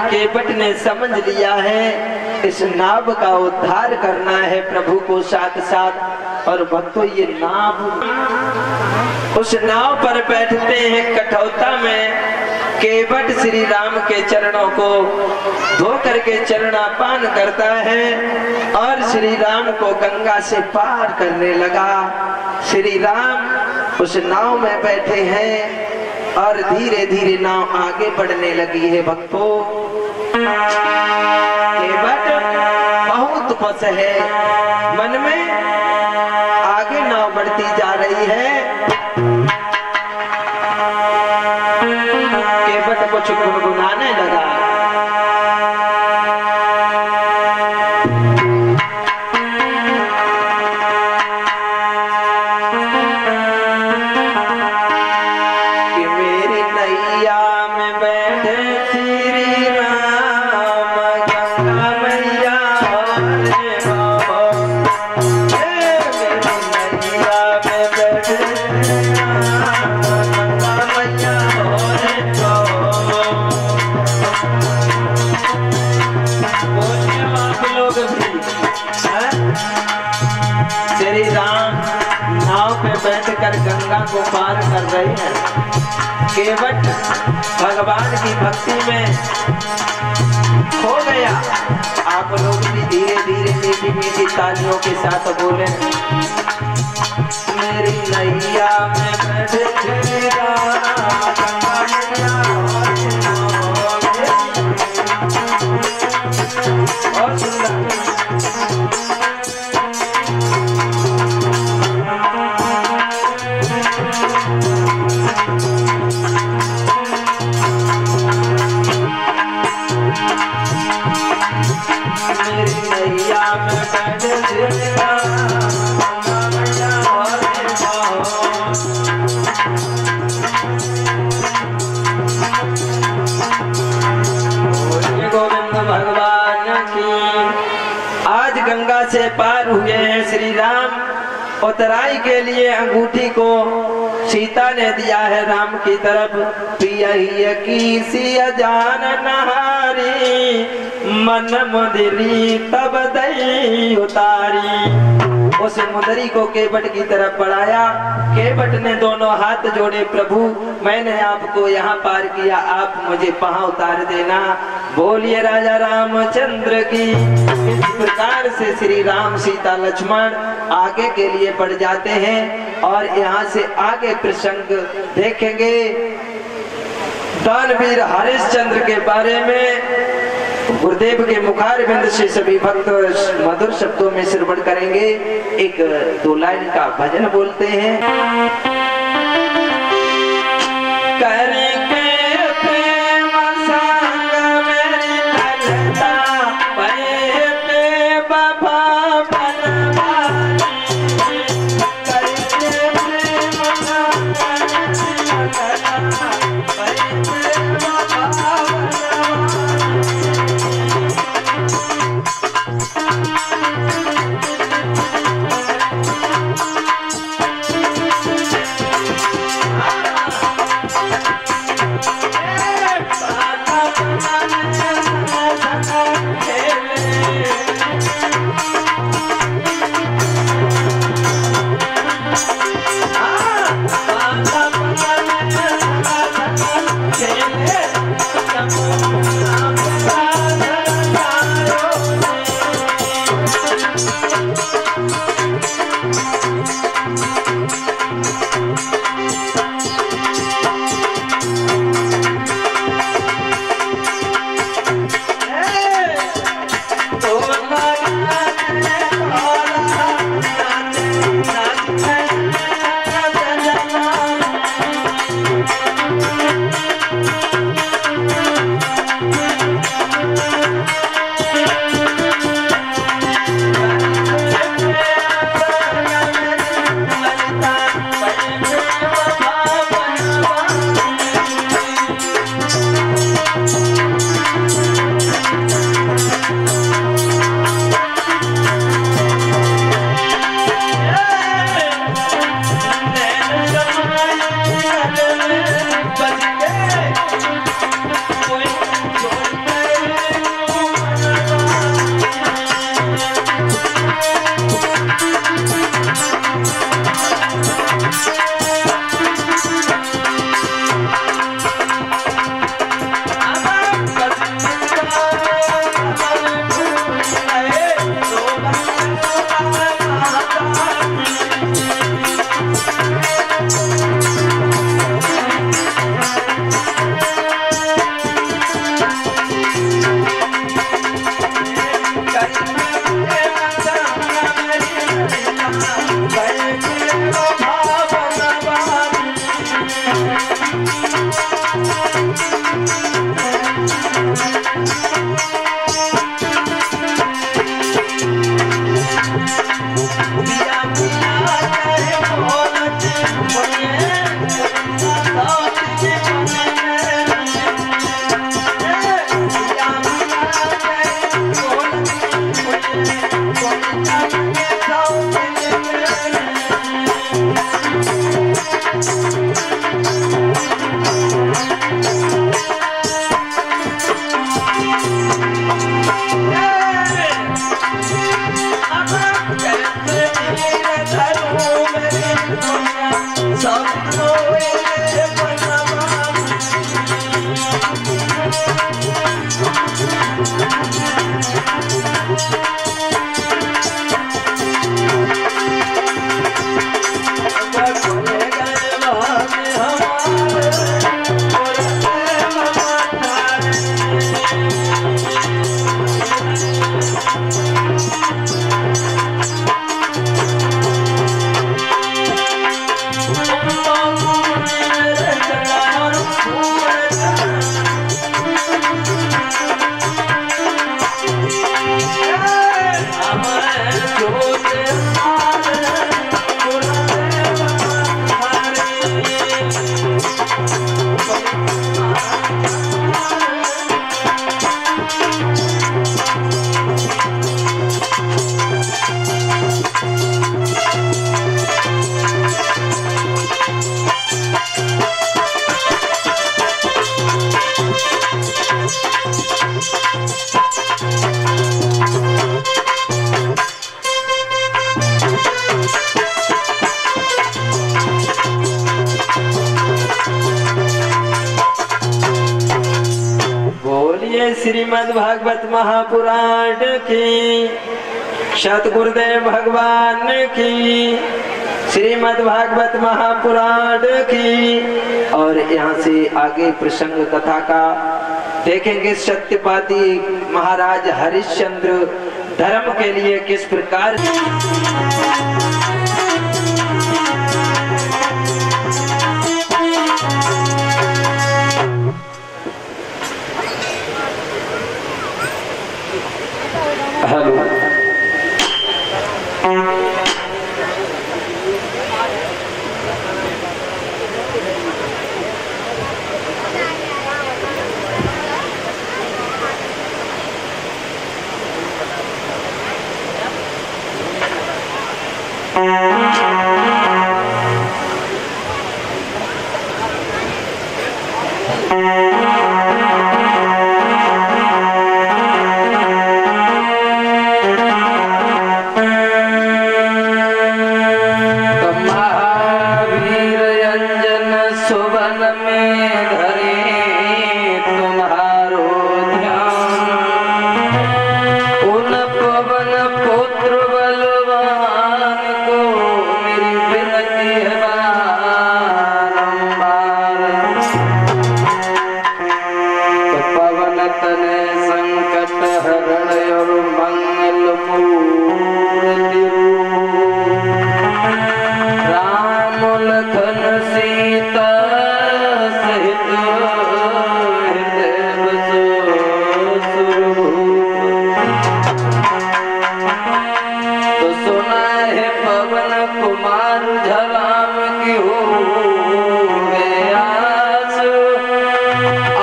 केवट ने समझ लिया है इस नाव का उद्धार करना है प्रभु को साथ साथ। और भक्तों ये नाव, उस नाव पर बैठते हैं कठौता में। केवट श्री राम के चरणों को धो करके चरणापान करता है और श्री राम को गंगा से पार करने लगा। श्री राम उस नाव में बैठे हैं और धीरे धीरे नाव आगे बढ़ने लगी है। भक्तों केवट बहुत खुश है, मन में आगे नाव बढ़ती जा रही है। केवट कुछ गुनगुनाने लगा। गंगा को पार कर रहे हैं। केवट भगवान की भक्ति में खो गया। आप लोग भी धीरे धीरे मीठी मीठी तालियों के साथ बोले, मेरी नैया में बैठे श्री राम गंगा मैया और सुंदर। से पार हुए हैं श्री राम। उतराई के लिए अंगूठी को सीता ने दिया है राम की तरफ। पिया की सिया जान नहारी, मन मुदरी तब दई उतारी। उस मुदरी को केवट की तरफ बढ़ाया। केवट ने दोनों हाथ जोड़े, प्रभु मैंने आपको यहाँ पार किया, आप मुझे वहां उतार देना। बोलिए राजा रामचंद्र की। इस प्रकार से श्री राम सीता लक्ष्मण आगे के लिए बढ़ जाते हैं। और यहाँ से आगे प्रसंग देखेंगे दानवीर हरिश्चंद्र के बारे में। गुरुदेव के मुखारविंद से सभी भक्त मधुर शब्दों में श्रवण करेंगे। एक दो लाइन का भजन बोलते हैं। श्रीमद् भागवत महापुराण की, सतगुरुदेव भगवान की, श्रीमद् भागवत महापुराण की। और यहाँ से आगे प्रसंग कथा का देखेंगे। सत्यपाती महाराज हरिश्चंद्र धर्म के लिए किस प्रकार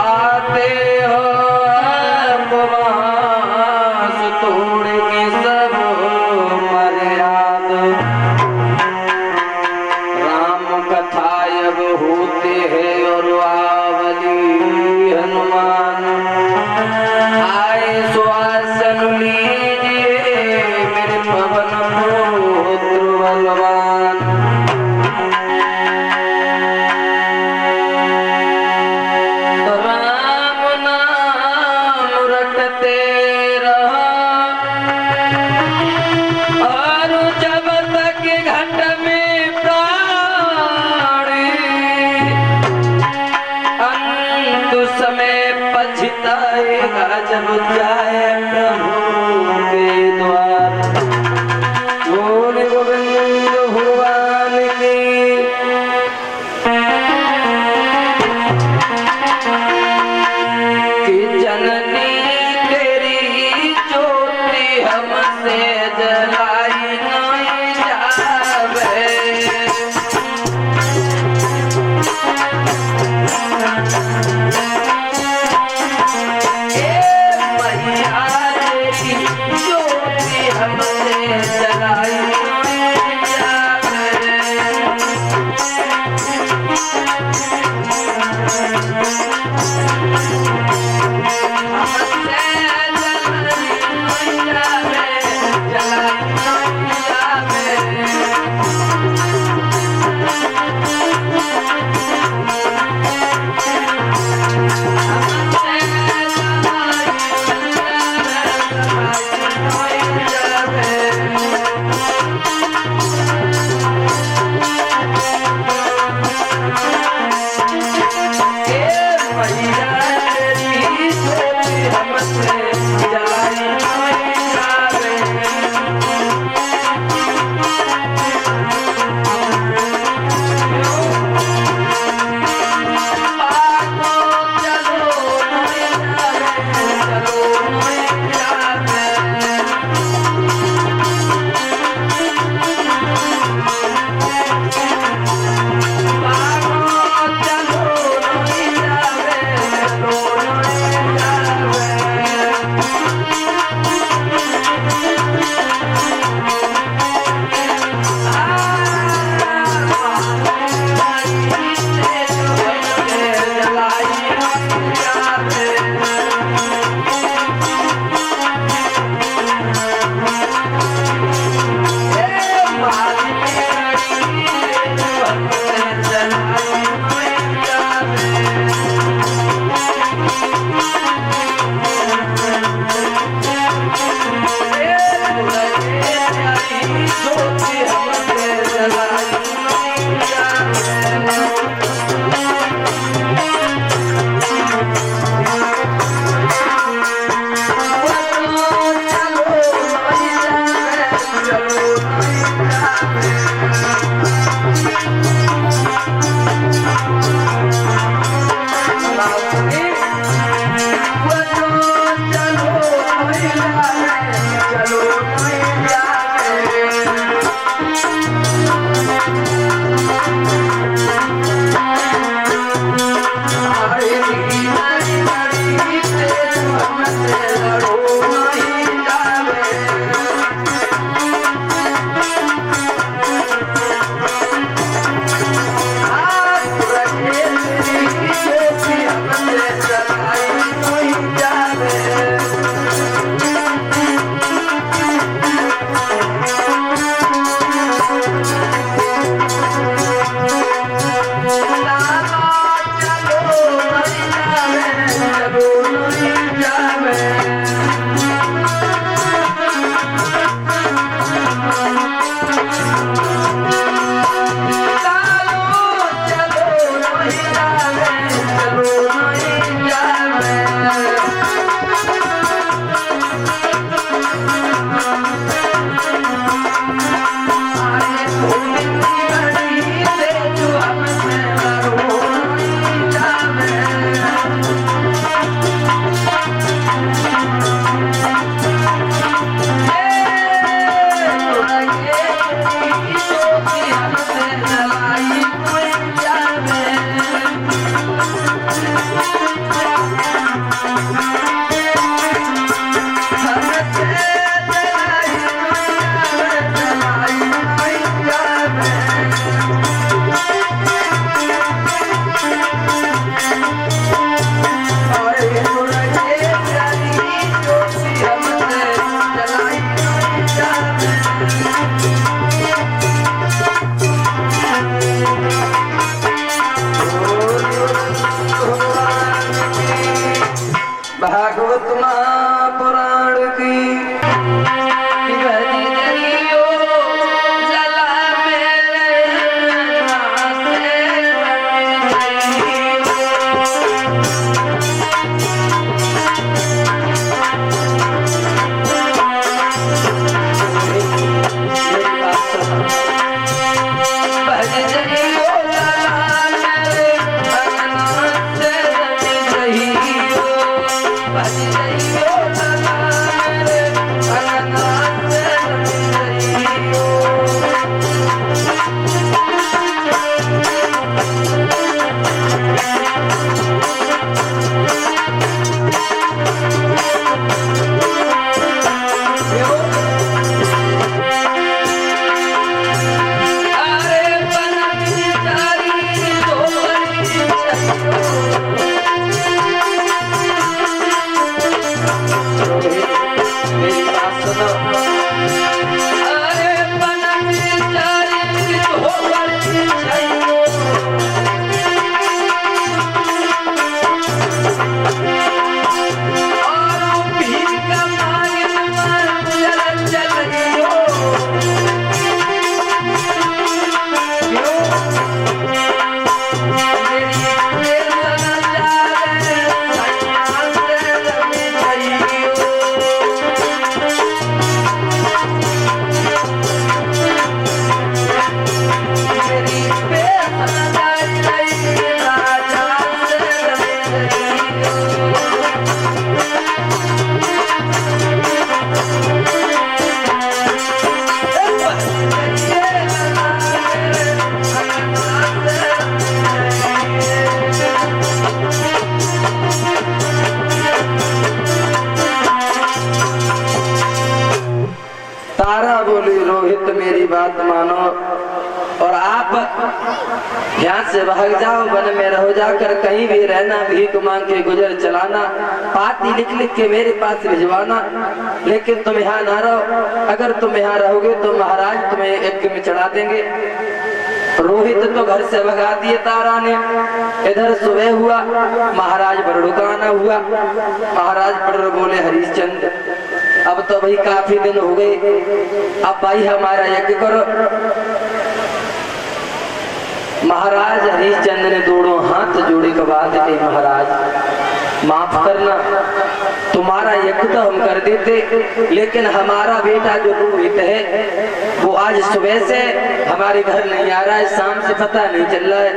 आते हो अपमान जब जाए प्रभु के द्वार। बोल गोविंद भगवान की। कि जननी तेरी ज्योति हमसे जलाई नहीं जावे। मेरी बात सुनो। अरे बनम जारी हो बड़ी चाहिए और भी कमाए मर चल चलियो तारा बोली रोहित मेरी बात मानो और आप यहाँ से भाग जाओ, वन में रहो, जाकर कहीं भी रहना, भीख मांग के गुजर चलाना, पाती लिख लिख के मेरे पास भिजवाना, लेकिन तुम यहाँ ना रहो। अगर तुम यहाँ रहोगे तो महाराज तुम्हें यज्ञ में चढ़ा देंगे। रोहित तो घर से भगा दिए तारा ने। इधर सुबह हुआ, महाराज बरड़ू का आना हुआ। महाराज बरड़ू बोले हरिश्चंद्र अब तो भाई काफी दिन हो गए, अब भाई हमारा यज्ञ करो। महाराज हरिश्चंद्र ने दोनों हाथ जोड़े के बाद कही महाराज माफ करना, तुम्हारा यज्ञ तो हम कर देते, लेकिन हमारा बेटा जो रोहित है वो आज सुबह से हमारे घर नहीं आ रहा है, शाम से पता नहीं चल रहा है।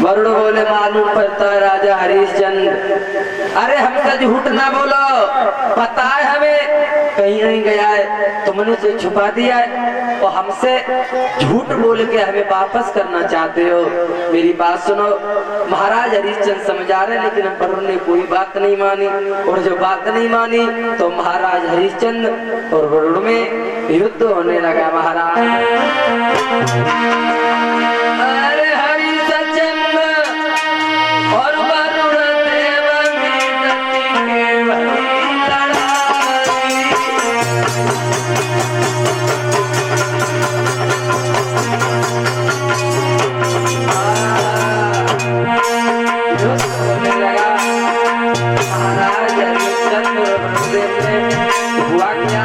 वरुण बोले मालूम पड़ता है राजा हरिश्चंद्र, अरे हमसे झूठ ना बोलो, पता है हमें कहीं नहीं गया है, तुमने उसे छुपा दिया है और हमसे झूठ बोल के हमें वापस करना चाहते हो। मेरी बात सुनो। महाराज हरिश्चंद्र समझा रहे, लेकिन वरुण ने कोई बात नहीं मानी, और जो बात नहीं मानी तो महाराज हरिश्चंद्र और वरुण में युद्ध होने लगा। महाराज अरे हरिश्चंद्र और वरुण देव मिलती के लड़ाई, युद्ध होने लगा। महाराज हरिश्चंद्र और वरुण देव ने हुआ क्या,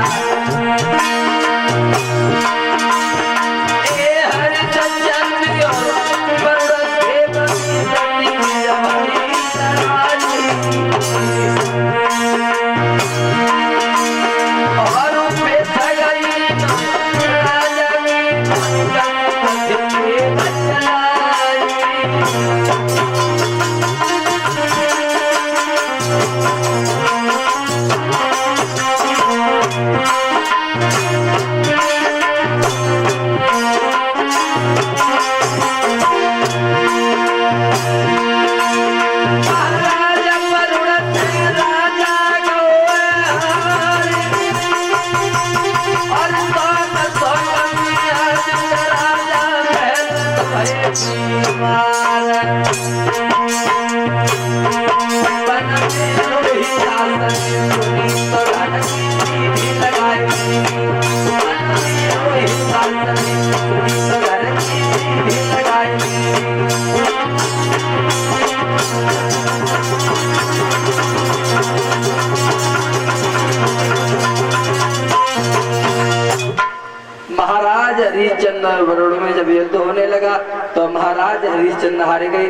महाराज हरिश्चंद्र और वरुण में जब युद्ध होने लगा तो महाराज हरिश्चंद्र हार गए।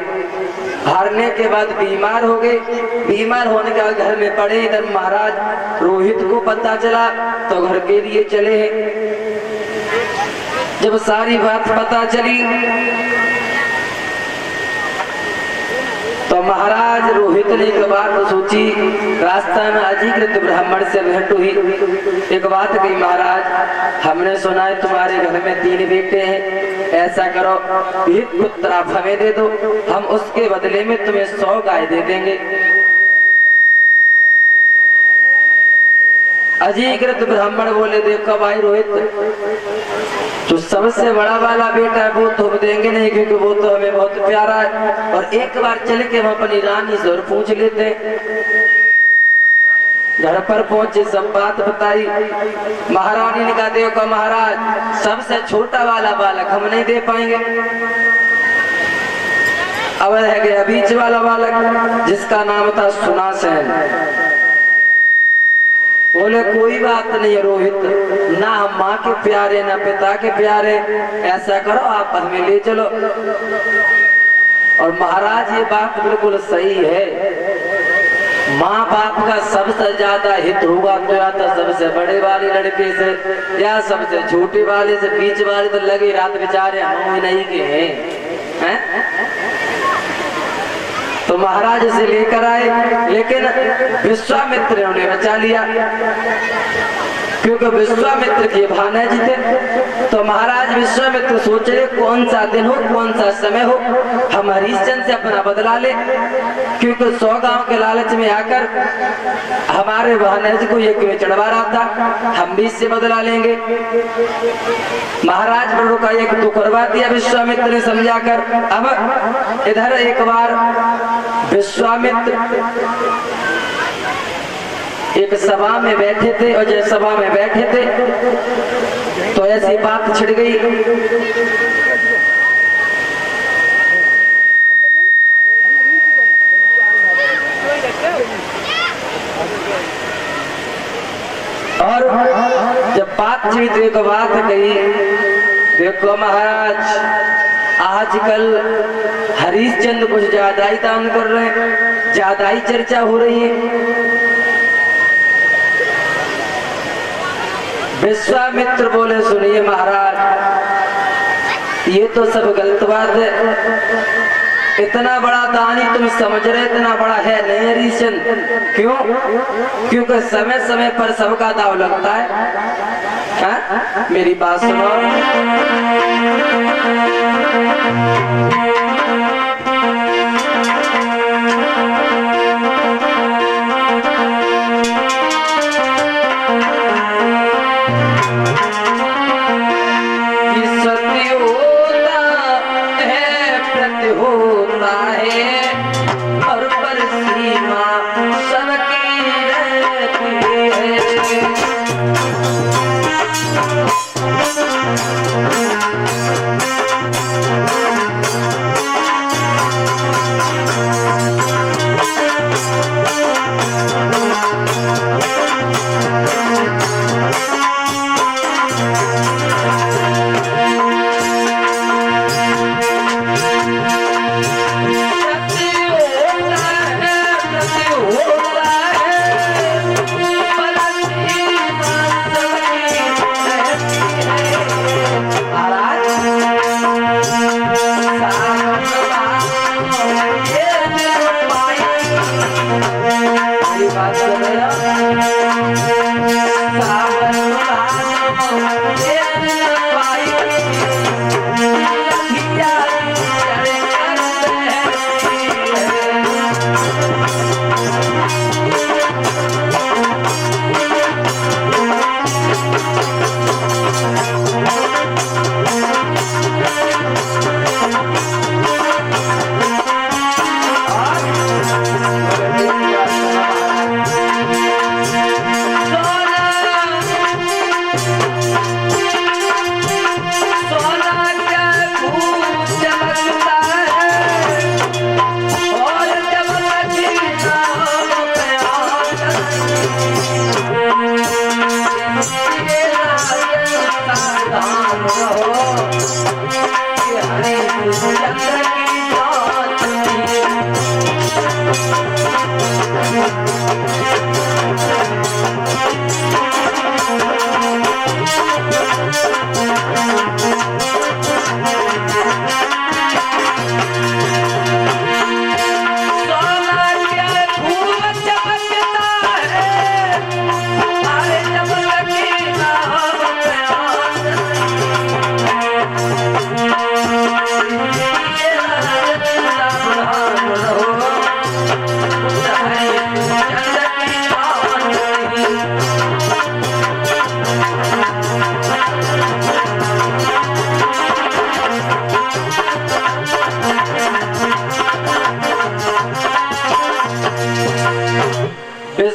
हारने के बाद बीमार हो गए। बीमार होने के बाद घर में पड़े। इधर महाराज रोहित को पता चला तो घर के लिए चले। जब सारी बात पता चली तो महाराज रोहित ने एक बात सोची। रास्ता में अधिकृत ब्राह्मण से भेंट हुई। एक बात कही, महाराज हमने सुना है तुम्हारे घर में 3 बेटे हैं, ऐसा करो एक पुत्र आप हमें दे दो, हम उसके बदले में तुम्हें 100 गाय दे देंगे। अधिकृत ब्राह्मण बोले देखो भाई रोहित, तो सबसे बड़ा वाला बेटा है वो तो हम देंगे नहीं, क्योंकि वो तो हमें बहुत प्यारा है। और एक बार चल के हम अपनी रानी से और पूछ लेते। घर पर पहुंचे, सब बात बताई। महारानी ने कहा देखो महाराज, सबसे छोटा वाला बालक हम नहीं दे पाएंगे। अब रह गया बीच वाला बालक जिसका नाम था सुनासेन। बोले कोई बात नहीं रोहित, ना हम माँ के प्यारे ना पिता के प्यारे, ऐसा करो आप हमें ले चलो। और महाराज ये बात बिल्कुल सही है, माँ बाप का सबसे ज्यादा हित होगा तो या तो सबसे बड़े वाले लड़के से या सबसे छोटे वाले से। बीच वाले तो लगे रात बेचारे हम नहीं के हैं। तो महाराज से लेकर आए, लेकिन विश्वामित्र ने बचा लिया, क्योंकि विश्वामित्र के भाने जी थे। तो महाराज विश्वामित्र सोच रहे कौन सा दिन हो, कौन सा समय हो, हम हरिश्चंद्र से अपना बदला ले, क्योंकि 100 गांव के लालच में आकर हमारे भाने जी को ये क्यों चढ़वा रहा था, हम भी इससे बदला लेंगे। महाराज बड़ों का एक तो करवा दिया विश्वामित्र ने समझाकर। अब इधर एक बार विश्वामित्र एक सभा में बैठे थे, और जब सभा में बैठे थे तो ऐसी बात छिड़ गई। और जब बात छिड़ी तो एक बात कही, देखो महाराज आजकल हरिश्चंद्र कुछ ज्यादा ही दान कर रहे हैं, ज्यादा ही चर्चा हो रही है। विश्वामित्र बोले सुनिए महाराज, ये तो सब गलत बात है। इतना बड़ा दानी तुम समझ रहे, इतना बड़ा है नहीं हरिश्चंद्र। क्यों? क्योंकि समय समय पर सबका दाव लगता है। हाँ? मेरी बात सुनो।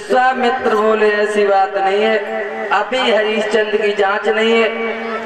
विश्वामित्र बोले ऐसी बात नहीं है, अभी हरिश्चंद्र की जांच नहीं है।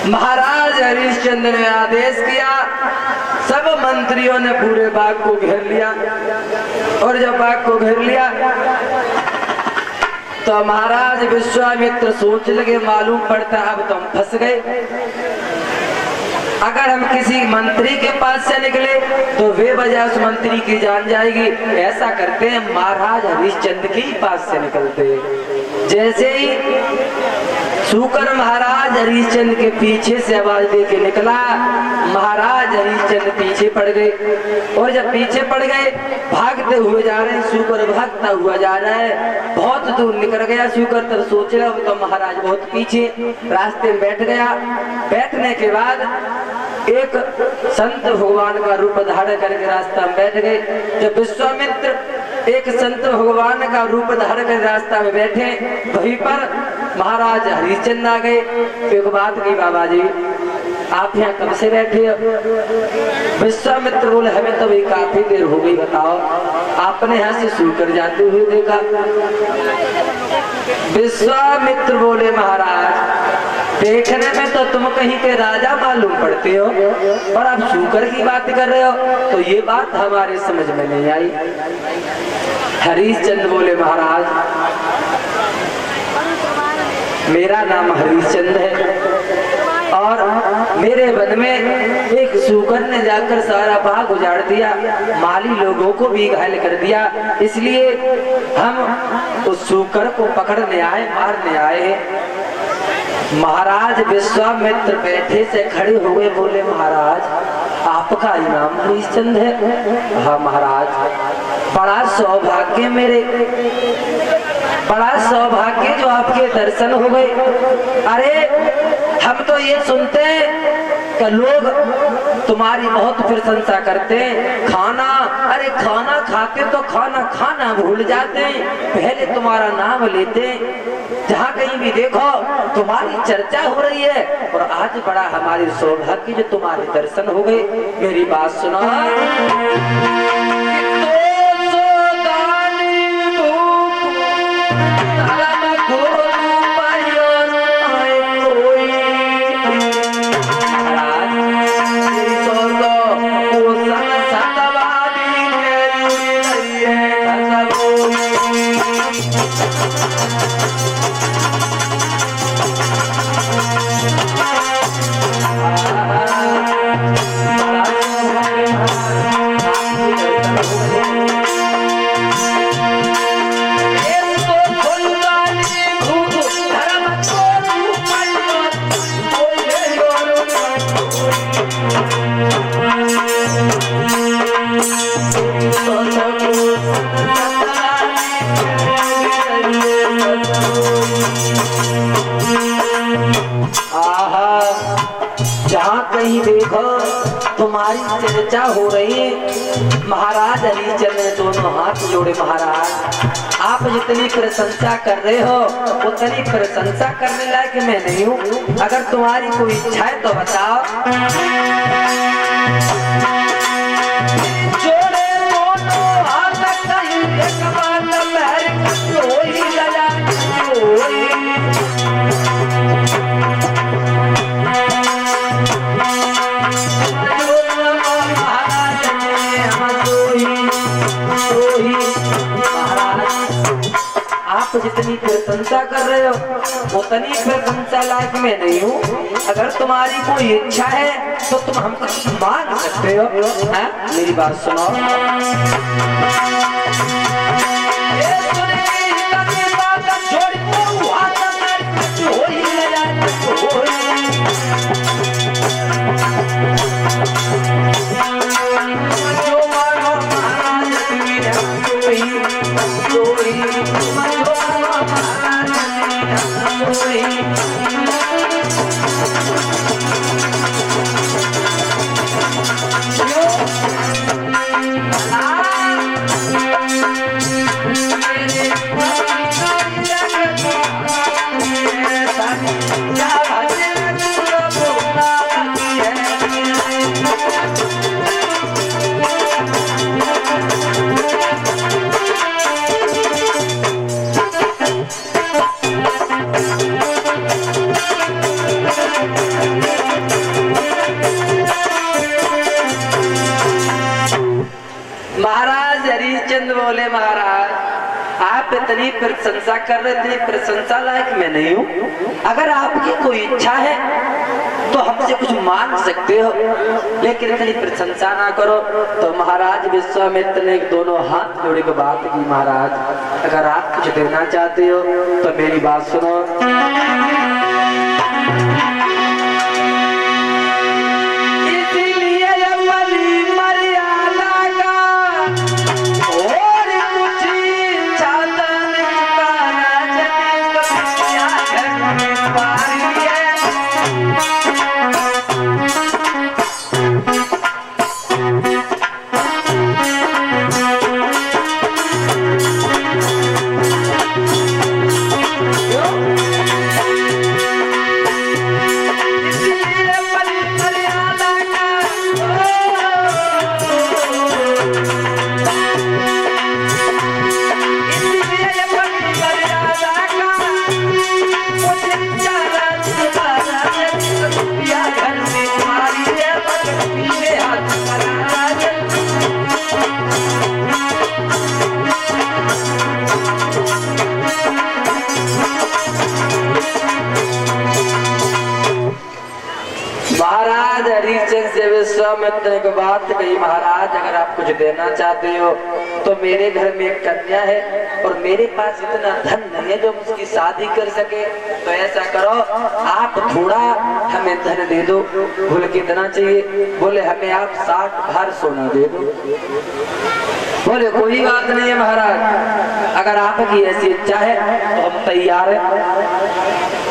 महाराज हरिश्चंद्र ने आदेश किया, सब मंत्रियों ने पूरे बाग को घेर लिया। और जब बाग को घेर लिया तो महाराज विश्वामित्र सोच लगे, मालूम पड़ता अब तो हम फंस गए। अगर हम किसी मंत्री के पास से निकले तो वे वजह उस मंत्री की जान जाएगी। ऐसा करते हैं, महाराज हरिश्चंद्र के पास से निकलते हैं। जैसे ही शूकर महाराज हरिश्चंद्र के पीछे से आवाज दे के निकला, महाराज हरिश्चंद्र पीछे पड़ गए। और जब पीछे पड़ गए, भागते हुए जा रहे हैं, शूकर भागता हुआ जा रहा है। बहुत दूर निकल गया शूकर, तब सोच रहा तो महाराज बहुत पीछे रास्ते में बैठ गया। बैठने के बाद एक संत भगवान का रूप धारण करके रास्ता में बैठ गए। जब विश्वामित्र एक संत भगवान का रूप धारण कर रास्ता में बैठे, वहीं पर महाराज हरिश्चंद्र आ गए। एक बात की, बाबा जी आप यहाँ कब से बैठे हो? विश्वामित्र बोले हमें तो भी काफी देर हो गई, बताओ आपने यहाँ से शूकर जाते हुए देखा। विश्वामित्र बोले महाराज देखने में तो तुम कहीं के राजा मालूम पड़ते हो, और आप शूकर की बात कर रहे हो, तो ये बात हमारे समझ में नहीं आई। हरिश्चंद्र बोले महाराज मेरा नाम हरिश्चंद्र है, और मेरे वन में एक शूकर ने जाकर सारा बाग उजाड़ दिया, माली लोगों को भी घायल कर दिया। इसलिए हम उस शूकर को पकड़ने आए, मारने आए हैं। महाराज विश्वामित्र बैठे से खड़े हुए बोले महाराज आपका इनाम हरिश्चंद्र है? हाँ महाराज, बड़ा सौभाग्य मेरे, बड़ा सौभाग्य जो आपके दर्शन हो गए। अरे हम तो ये सुनते हैं कि लोग तुम्हारी बहुत प्रशंसा करते हैं, खाना, अरे खाना खाते तो खाना खाना भूल जाते हैं, पहले तुम्हारा नाम लेते हैं। जहाँ कहीं भी देखो तुम्हारी चर्चा हो रही है, और आज बड़ा हमारी सौभाग्य जो तुम्हारे दर्शन हो गए। मेरी बात सुनो, कहीं देखो तुम्हारी चर्चा हो रही है। महाराज हरिश्चंद्र ने दोनों हाथ जोड़े, महाराज आप जितनी प्रशंसा कर रहे हो उतनी प्रशंसा करने लायक मैं नहीं हूँ। अगर तुम्हारी कोई इच्छा है तो बताओ। जोड़े दोनों हाथ कहीं एक बार प्रशंसा कर रहे हो उतनी प्रशंसा लायक मैं नहीं हूँ। अगर तुम्हारी कोई इच्छा है तो तुम हमसे मांग सकते हो। मेरी बात सुनो। महाराज हरिश्चंद्र बोले, महाराज आप इतनी प्रशंसा कर रहे थे, प्रशंसा लायक मैं नहीं हूँ। अगर आपकी कोई इच्छा है तो हमसे कुछ मांग सकते हो, लेकिन इतनी प्रशंसा ना करो। तो महाराज विश्वामित्र ने दोनों हाथ जोड़े के बात की, महाराज अगर आप कुछ देना चाहते हो तो मेरी बात सुनो। महाराज हरिश्चंद्र से विश्वामित्र ने बात कही, महाराज अगर आप कुछ देना चाहते हो तो मेरे घर में एक कन्या है और मेरे पास इतना धन नहीं है जो उसकी शादी कर सके। तो ऐसा करो आप थोड़ा हमें धन दे दो। बोले कितना चाहिए? बोले हमें आप 60 भार सोना दे दो। बोले कोई बात नहीं है महाराज, अगर आपकी ऐसी इच्छा है तो हम तैयार हैं।